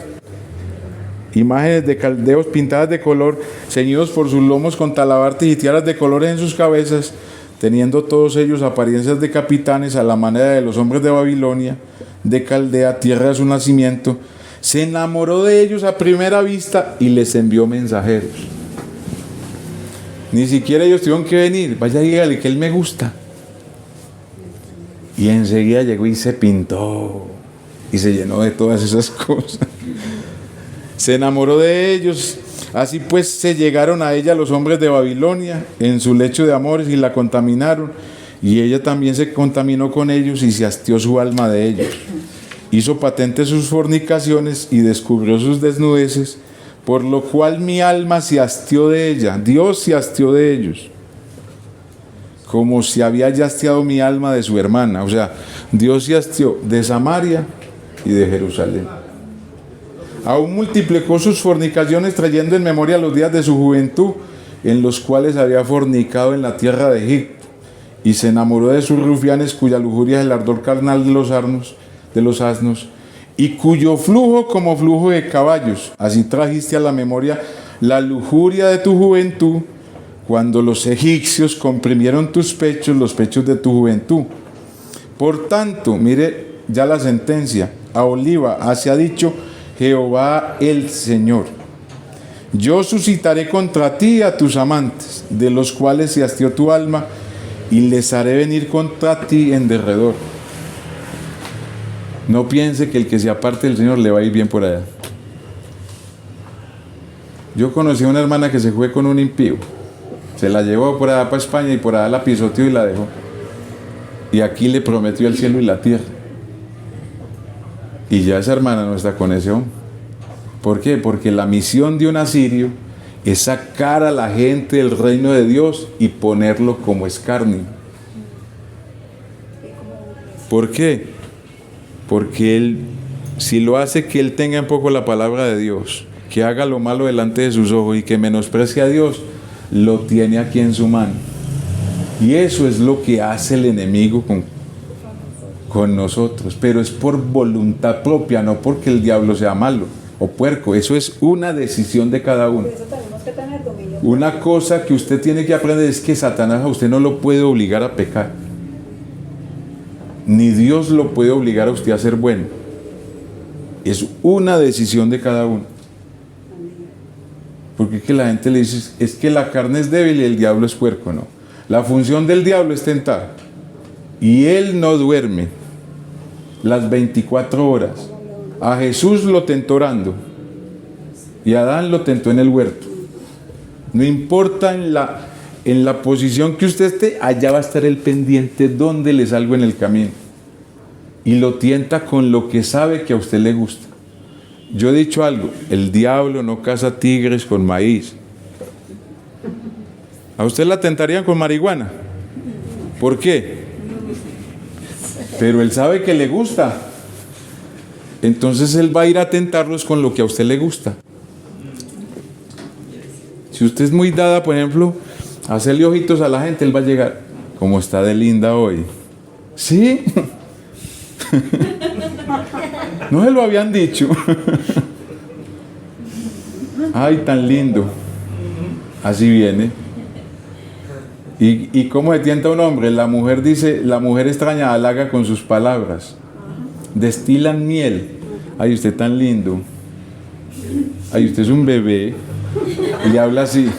imágenes de caldeos pintadas de color, ceñidos por sus lomos con talabartes y tiaras de colores en sus cabezas, teniendo todos ellos apariencias de capitanes a la manera de los hombres de Babilonia, de Caldea, tierra de su nacimiento, se enamoró de ellos a primera vista y les envió mensajeros. Ni siquiera ellos tuvieron que venir, vaya y dígale que él me gusta. Y enseguida llegó y se pintó y se llenó de todas esas cosas. Se enamoró de ellos. Así pues se llegaron a ella los hombres de Babilonia en su lecho de amores y la contaminaron, y ella también se contaminó con ellos y se hastió su alma de ellos. Hizo patente sus fornicaciones y descubrió sus desnudeces, por lo cual mi alma se hastió de ella. Dios se hastió de ellos. como si había ya hastiado mi alma de su hermana. O sea, Dios se hastió de Samaria y de Jerusalén. Aún multiplicó sus fornicaciones, trayendo en memoria los días de su juventud, en los cuales había fornicado en la tierra de Egipto, y se enamoró de sus rufianes, cuya lujuria es el ardor carnal de los asnos, y cuyo flujo como flujo de caballos. Así trajiste a la memoria la lujuria de tu juventud, cuando los egipcios comprimieron tus pechos, los pechos de tu juventud. Por tanto, mire ya la sentencia, a Oliva, así ha dicho Jehová el Señor: yo suscitaré contra ti a tus amantes, de los cuales se hastió tu alma, y les haré venir contra ti en derredor. No piense que el que se aparte del Señor le va a ir bien por allá. Yo conocí a una hermana que se fue con un impío. Se la llevó por allá para España y por allá la pisoteó y la dejó. Y aquí le prometió el cielo y la tierra. Y ya esa hermana no está con ese hombre. ¿Por qué? Porque la misión de un asirio es sacar a la gente del reino de Dios y ponerlo como escarnio. ¿Por qué? Porque él, si lo hace que él tenga un poco la palabra de Dios, que haga lo malo delante de sus ojos y que menosprecie a Dios, lo tiene aquí en su mano. Y eso es lo que hace el enemigo con nosotros, pero es por voluntad propia, no porque el diablo sea malo o puerco. Eso es una decisión de cada uno. Por eso tenemos que tener dominio. Una cosa que usted tiene que aprender es que Satanás a usted no lo puede obligar a pecar, ni Dios lo puede obligar a usted a ser bueno. Es una decisión de cada uno. Porque es que la gente le dice, es que la carne es débil y el diablo es puerco. No, la función del diablo es tentar, y él no duerme las 24 horas. A Jesús lo tentó orando, y a Adán lo tentó en el huerto. No importa en la posición que usted esté, allá va a estar el pendiente donde le salgo en el camino, y lo tienta con lo que sabe que a usted le gusta. Yo he dicho algo: el diablo no caza tigres con maíz. ¿A usted la tentarían con marihuana? ¿Por qué? Pero él sabe que le gusta. Entonces él va a ir a tentarlos con lo que a usted le gusta. Si usted es muy dada, por ejemplo, a hacerle ojitos a la gente, él va a llegar: ¿cómo está de linda hoy? ¿Sí? No se lo habían dicho. Ay, tan lindo. Así viene. ¿Y cómo se tienta un hombre? La mujer dice, la mujer extraña halaga con sus palabras. Destilan miel. Ay, usted tan lindo. Ay, usted es un bebé. Y habla así.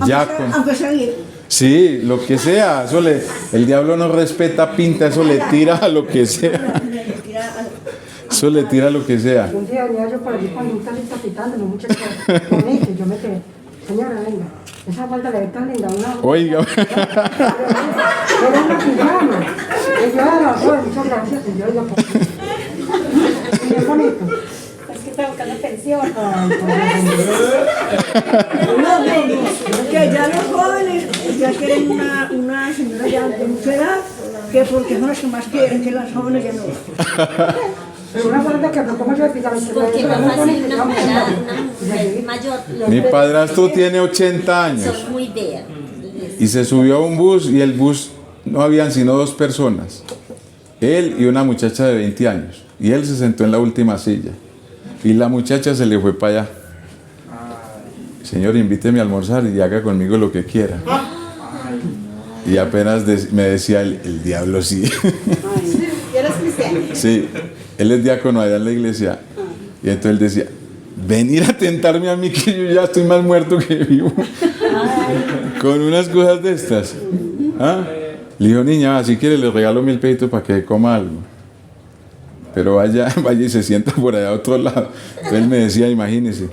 Ya con... Sí, lo que sea. El diablo no respeta pinta, eso le tira a lo que sea. Eso le tira a lo que sea. Un día venía yo por allí con un talita pitando, muchas cosas. Bonito, yo me quedé: señora, venga, esa falda le ve tan linda. Oiga. Era una pijama. Y yo era muchas gracias, y yo iba por... Y es bonito. Es que está buscando pensión. Ay, Que ya los jóvenes ya quieren una señora ya de mucha edad, que porque son los que más quieren, que las jóvenes ya no. una falda que no como yo de pijama. Porque no fácil una mujer mayor. Mi padrastro tiene 80 años. Son muy feas. Y se subió a un bus, y el bus no habían sino 2 personas. Él y una muchacha de 20 años. Y él se sentó en la última silla. Y la muchacha se le fue para allá. Señor, invíteme a almorzar y haga conmigo lo que quiera. Y apenas me decía el diablo, sí. ¿Y eres cristiano? Sí, él es diácono allá en la iglesia. Y entonces él decía: venir a tentarme a mí, que yo ya estoy más muerto que vivo. Con unas cosas de estas. ¿Ah? Le dijo: niña, si quiere le regalo 1000 pesitos para que coma algo. Pero vaya y se sienta por allá a otro lado. Entonces él me decía: imagínese,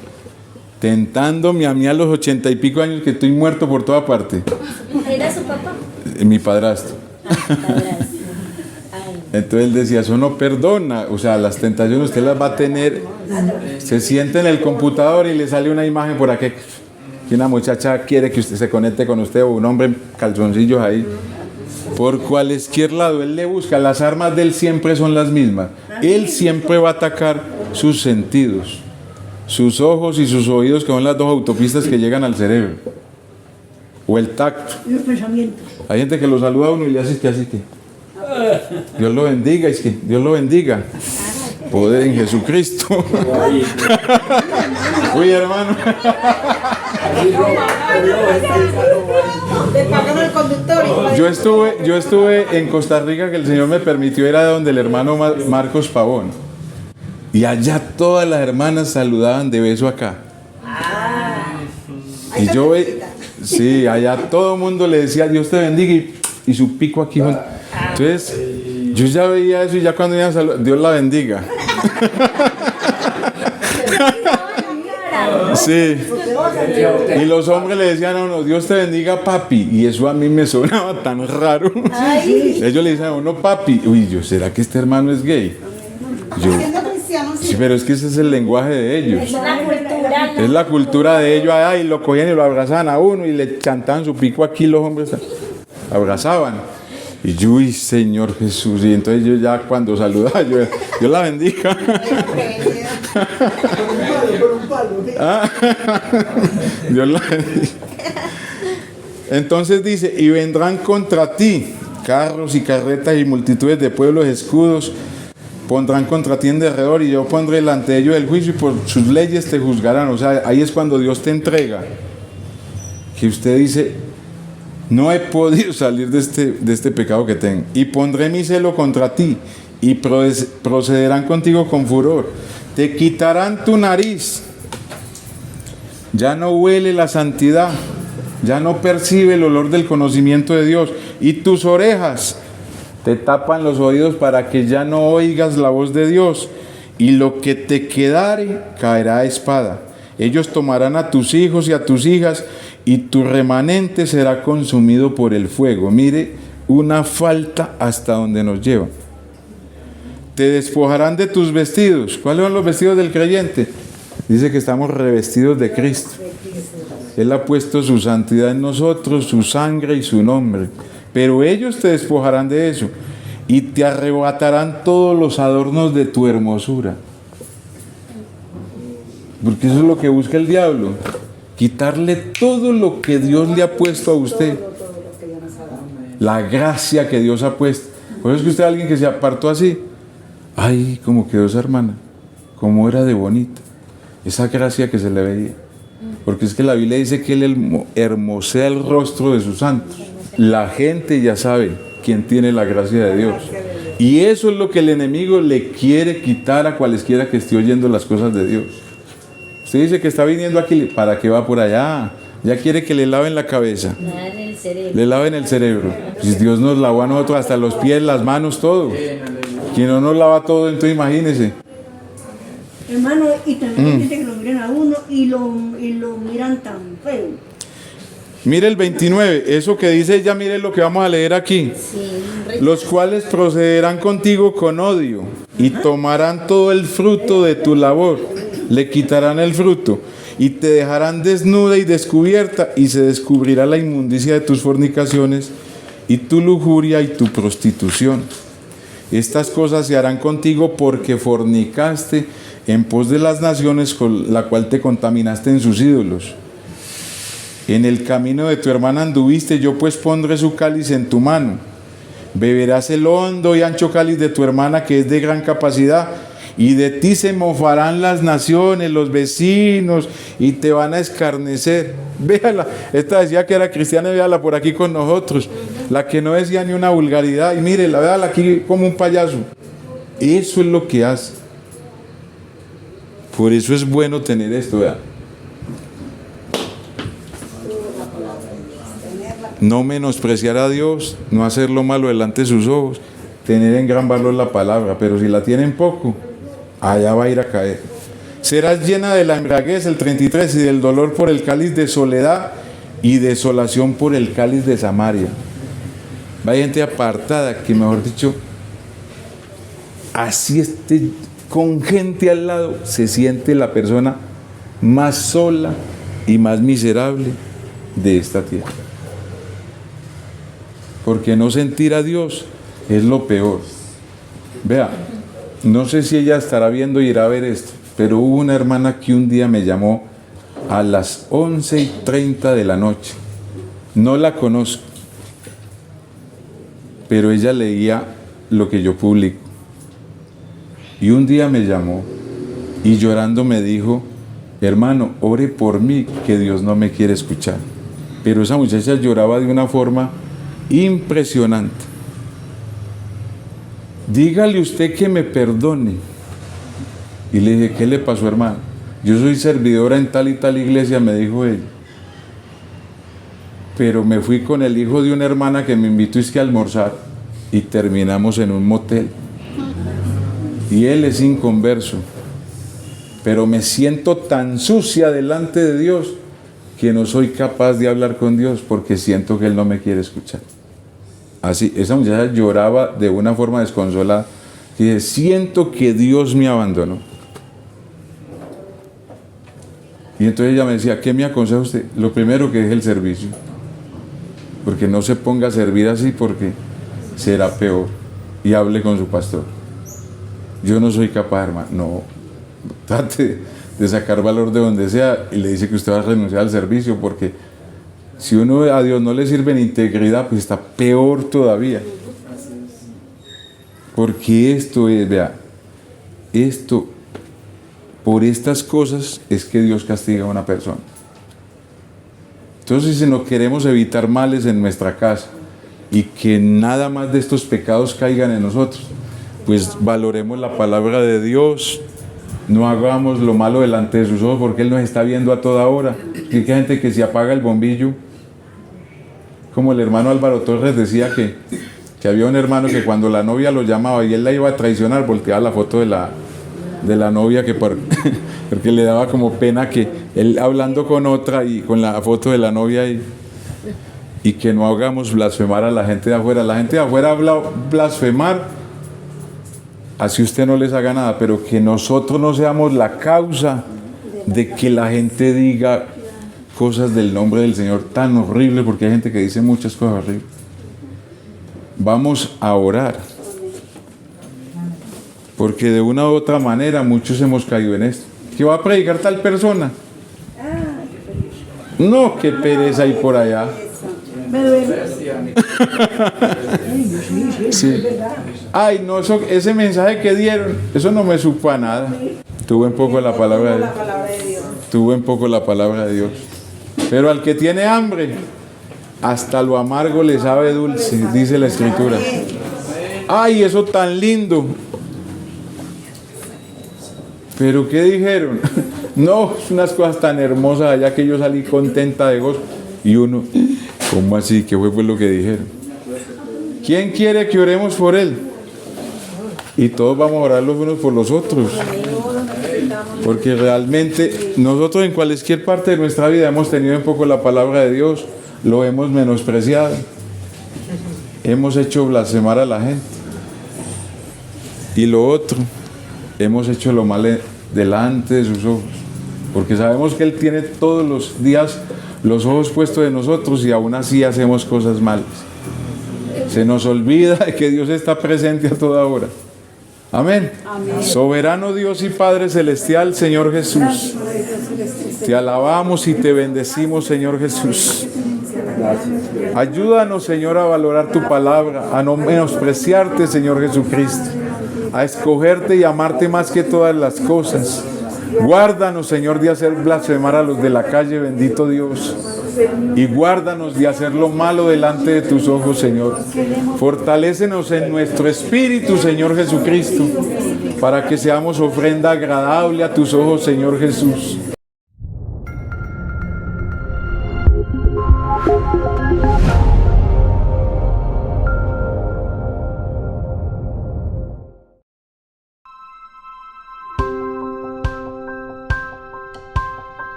tentándome a mí a los 80 y pico años, que estoy muerto por toda parte. ¿Era su papá? Mi padrastro. Entonces él decía: eso no perdona. O sea, las tentaciones usted las va a tener. Se sienta en el computador y le sale una imagen por aquí, que una muchacha quiere que usted se conecte con usted, o un hombre en calzoncillos ahí. Por cualquier lado Él le busca. Las armas de Él siempre son las mismas. Él siempre va a atacar sus sentidos, sus ojos y sus oídos, que son las dos autopistas que llegan al cerebro. O el tacto. Y los pensamientos. Hay gente que lo saluda a uno y le hace que así que Dios lo bendiga, es que Dios lo bendiga. Poder en Jesucristo. Uy, hermano. Le pagan al conductor. Yo estuve en Costa Rica, que el Señor me permitió ir a donde el hermano Marcos Pavón. Y allá todas las hermanas saludaban de beso acá. Y yo sí, allá todo el mundo le decía Dios te bendiga y su pico aquí. Entonces, yo ya veía eso y ya cuando iban a saludar, Dios la bendiga. Sí. Y los hombres le decían a uno, Dios te bendiga, papi. Y eso a mí me sonaba tan raro. Ellos le decían a uno, papi. Uy, yo, ¿será que este hermano es gay? Yo, sí, pero es que ese es el lenguaje de ellos. Es la cultura. Es la cultura de ellos allá, y lo cogían y lo abrazaban a uno y le chantaban su pico aquí, los hombres abrazaban. Y yo, uy, Señor Jesús. Y entonces yo ya cuando saludaba, yo, Dios la bendiga. Dios la bendiga. Entonces dice, y vendrán contra ti carros y carretas y multitudes de pueblos, escudos, pondrán contra ti en derredor, y yo pondré delante de ellos el juicio, y por sus leyes te juzgarán. O sea, ahí es cuando Dios te entrega, que usted dice, no he podido salir de este pecado que tengo, y pondré mi celo contra ti, y procederán contigo con furor, te quitarán tu nariz, ya no huele la santidad, ya no percibe el olor del conocimiento de Dios, y tus orejas te tapan los oídos para que ya no oigas la voz de Dios, y lo que te quedare caerá a espada. Ellos tomarán a tus hijos y a tus hijas, y tu remanente será consumido por el fuego. Mire, una falta hasta donde nos lleva. Te despojarán de tus vestidos. ¿Cuáles son los vestidos del creyente? Dice que estamos revestidos de Cristo. Él ha puesto su santidad en nosotros, su sangre y su nombre. Pero ellos te despojarán de eso y te arrebatarán todos los adornos de tu hermosura. Porque eso es lo que busca el diablo. Quitarle todo lo que Dios le ha puesto a usted. La gracia que Dios ha puesto. Por eso es que usted es alguien que se apartó así. Ay, cómo quedó esa hermana. Cómo era de bonita. Esa gracia que se le veía. Porque es que la Biblia dice que Él hermosea el rostro de sus santos. La gente ya sabe quién tiene la gracia de Dios. Y eso es lo que el enemigo le quiere quitar a cualesquiera que esté oyendo las cosas de Dios. Usted dice que está viniendo aquí, ¿para qué va por allá? Ya quiere que le laven la cabeza. Le laven el cerebro. Pues Dios nos lavó a nosotros hasta los pies, las manos, todo. Quien no nos lava todo, entonces imagínese. Hermano, y también dice que lo miran a uno y lo miran tan feo. Mire el 29, eso que dice ella, mire lo que vamos a leer aquí. Los cuales procederán contigo con odio y tomarán todo el fruto de tu labor, le quitarán el fruto y te dejarán desnuda y descubierta, y se descubrirá la inmundicia de tus fornicaciones y tu lujuria y tu prostitución. Estas cosas se harán contigo porque fornicaste en pos de las naciones, con la cual te contaminaste en sus ídolos. En el camino de tu hermana anduviste, yo pues pondré su cáliz en tu mano. Beberás el hondo y ancho cáliz de tu hermana, que es de gran capacidad, y de ti se mofarán las naciones, los vecinos, y te van a escarnecer. Véala, esta decía que era cristiana, véala por aquí con nosotros. La que no decía ni una vulgaridad, y mírela, véala aquí como un payaso. Eso es lo que hace. Por eso es bueno tener esto, vea. No menospreciar a Dios, no hacer lo malo delante de sus ojos, tener en gran valor la palabra, pero si la tienen poco, allá va a ir a caer. Serás llena de la embriaguez, el 33, y del dolor por el cáliz de soledad y desolación por el cáliz de Samaria. Hay gente apartada que, mejor dicho, así esté con gente al lado, se siente la persona más sola y más miserable de esta tierra. porque no sentir a Dios es lo peor. Vea, no sé si ella estará viendo y irá a ver esto, pero hubo una hermana que un día me llamó a las 11:30 de la noche. No la conozco, pero ella leía lo que yo publico. Y un día me llamó y llorando me dijo: hermano, ore por mí, que Dios no me quiere escuchar. Pero esa muchacha lloraba de una forma impresionante. Dígale usted que me perdone. Y le dije: ¿qué le pasó, hermano? Yo soy servidora en tal y tal iglesia, me dijo ella. Pero me fui con el hijo de una hermana que me invitó a almorzar y terminamos en un motel. Y él es inconverso. Pero me siento tan sucia delante de Dios que no soy capaz de hablar con Dios porque siento que Él no me quiere escuchar. Así, esa muchacha lloraba de una forma desconsolada. Y dice: siento que Dios me abandonó. Y entonces ella me decía: ¿qué me aconseja usted? Lo primero, que deje el servicio, porque no se ponga a servir así, porque será peor. Y hable con su pastor. Yo no soy capaz, hermano. No, trate de sacar valor de donde sea y le dice que usted va a renunciar al servicio, porque si uno a Dios no le sirve en integridad, pues está peor todavía. Porque esto es, vea, esto, por estas cosas es que Dios castiga a una persona. Entonces, si no queremos evitar males en nuestra casa y que nada más de estos pecados caigan en nosotros, pues valoremos la palabra de Dios. No hagamos lo malo delante de sus ojos, porque Él nos está viendo a toda hora. Y hay gente que se apaga el bombillo, como el hermano Álvaro Torres decía que había un hermano que cuando la novia lo llamaba y él la iba a traicionar, volteaba la foto de la novia, que porque le daba como pena que él hablando con otra y con la foto de la novia, y que no hagamos blasfemar a la gente de afuera. La gente de afuera habla blasfemar, así usted no les haga nada, pero que nosotros no seamos la causa de que la gente diga cosas del nombre del Señor tan horribles, porque hay gente que dice muchas cosas horribles. Vamos a orar, porque de una u otra manera muchos hemos caído en esto. ¿Que va a predicar tal persona? No, qué pereza hay por allá. Sí. Ay, no, ese mensaje que dieron, eso no me supo a nada. Tuve un poco la palabra de Dios. Tuve un poco la palabra de Dios. Pero al que tiene hambre, hasta lo amargo le sabe dulce, dice la Escritura. Ay, eso tan lindo. Pero ¿qué dijeron? No, unas cosas tan hermosas allá que yo salí contenta de gozo. Y uno, ¿cómo así? ¿Qué fue lo que dijeron? ¿Quién quiere que oremos por él? Y todos vamos a orar los unos por los otros. Porque realmente nosotros en cualquier parte de nuestra vida hemos tenido un poco la palabra de Dios, lo hemos menospreciado, hemos hecho blasfemar a la gente. Y lo otro, hemos hecho lo malo delante de sus ojos, porque sabemos que Él tiene todos los días los ojos puestos en nosotros y aún así hacemos cosas malas. Se nos olvida de que Dios está presente a toda hora. Amén. Amén. Soberano Dios y Padre Celestial, Señor Jesús, te alabamos y te bendecimos, Señor Jesús. Ayúdanos, Señor, a valorar tu palabra, a no menospreciarte, Señor Jesucristo, a escogerte y amarte más que todas las cosas. Guárdanos, Señor, de hacer blasfemar a los de la calle, bendito Dios. Y guárdanos de hacer lo malo delante de tus ojos, Señor. Fortalécenos en nuestro espíritu, Señor Jesucristo, para que seamos ofrenda agradable a tus ojos, Señor Jesús.